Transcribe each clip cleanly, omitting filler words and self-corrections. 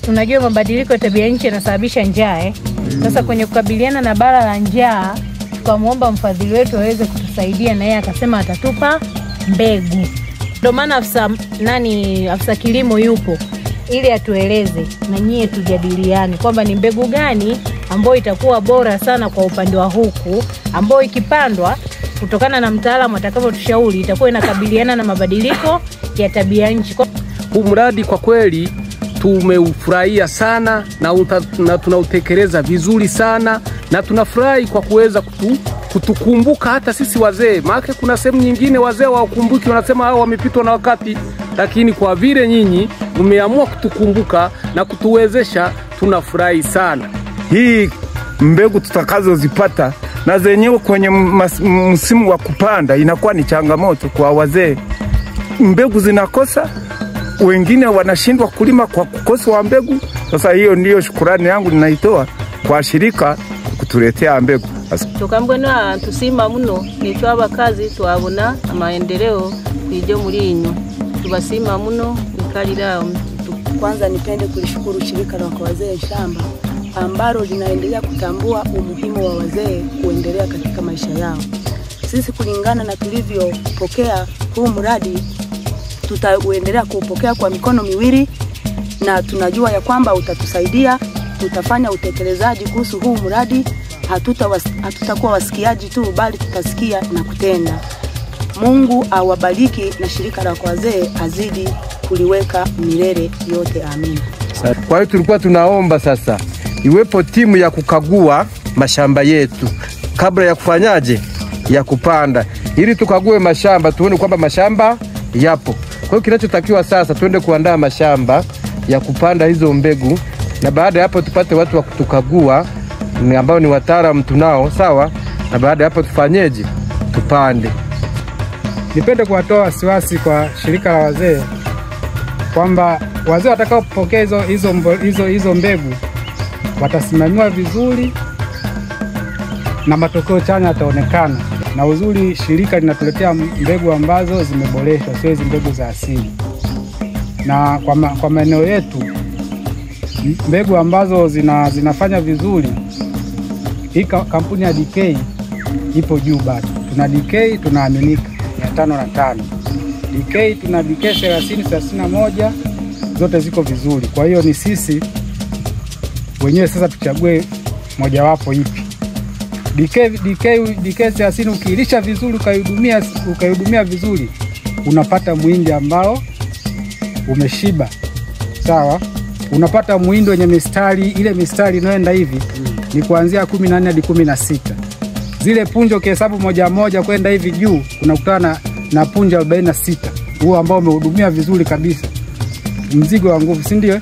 tunajua mabadiliko ya tabia nchi yanasababisha njaa Sasa kwenye kukabiliana na bara la njaa tukamwomba mfadhili wetu aweze kutusaidia na yeye akasema atatupa mbegu. Ndio maana afisa kilimo yupo ili atueleze na nyie tujadiliane kwamba ni mbegu gani ambayo itakuwa bora sana kwa upande wa huku, ambayo ikipandwa kutokana na mtaalamu atakavyotushauri itakuwa inakabiliana na mabadiliko ya tabia nchi. Huu mradi kwa kweli tumeufurahia sana na tunautekeleza vizuri sana, na tunafurahi kwa kuweza kutukumbuka hata sisi wazee. Maana kuna sehemu nyingine wazee wakumbuki, wanasema hao wamepitwa na wakati, lakini kwa vile nyinyi mmeamua kutukumbuka na kutuwezesha, tunafurahi sana. Hii mbegu tutakazozipata na zenyewe kwenye msimu wa kupanda inakuwa ni changamoto kwa wazee. Mbegu zinakosa, wengine wanashindwa kulima kwa kukosa wa mbegu. Sasa hiyo ndiyo shukrani yangu ninaitoa kwa shirika kutuletea mbegu. Tukambona tusima muno nitwa abakazi twabona amaendeleo kwijo mulinyo tubasima muno nikalira. Kwanza nipende kulishukuru shirika la wazee shamba ambalo linaendelea kutambua umuhimu wa wazee kuendelea katika maisha yao. Sisi kulingana na tulivyopokea huu mradi tutaendelea kupokea kwa mikono miwili, na tunajua ya kwamba utatusaidia, tutafanya utekelezaji kuhusu huu mradi. Hatutakuwa wasikiaji tu bali tutasikia na kutenda. Mungu awabariki na shirika la wazee azidi kuliweka milele yote. Amina. Kwa hiyo tulikuwa tunaomba sasa iwepo timu ya kukagua mashamba yetu kabla ya kufanyaje, ya kupanda, ili tukague mashamba tuone kwamba mashamba yapo. Kwa hiyo kinachotakiwa sasa tuende kuandaa mashamba ya kupanda hizo mbegu, na baada ya hapo tupate watu wa kutukagua ambao ni wataalamu tunao, sawa, na baada ya hapo tufanyeje, tupande. Nipende kuwatoa wasiwasi kwa shirika la wazee kwamba wazee watakaopokea hizo mbegu watasimamiwa vizuri na matokeo chanya yataonekana. Na uzuri shirika linatuletea mbegu ambazo zimeboreshwa, sio hizo mbegu za asili. Na kwa maeneo yetu mbegu ambazo zinafanya vizuri, hii kampuni ya DK ipo juu bado. Tuna DK tunaaminika 505. DK tuna DK 3031 zote ziko vizuri. Kwa hiyo ni sisi wenyewe sasa tuchague mojawapo ipi. DK 30 ukilisha vizuri ukahudumia vizuri unapata muhindi ambao umeshiba. Sawa? Unapata muhindi wenye mistari, ile mistari inayoenda hivi ni kuanzia 14 hadi 16. Zile punjo kihesabu moja moja kwenda hivi juu unakutana na punja 46. Huo ambao umehudumia vizuri kabisa. Mzigo wa nguvu, si ndio?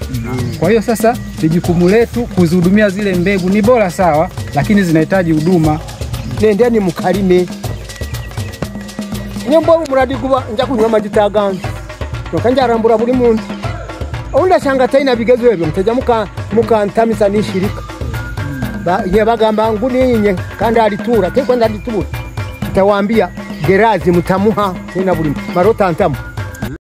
Kwa hiyo sasa ni jukumu letu kuzihudumia zile mbegu. Ni bora sawa, lakini zinahitaji huduma. Nendeni mukarime. Nyembo muradi kuba nja kunywa majuta ganze. Nokanja arambura buri muntu. Unda shanga taina bigezo ebyo mteja muka ntamisa nishirika. Bagamba nguni kandi alitura, teko ndalitura. Tutawaambia gerazi mutamuha nina buri marota ntamu.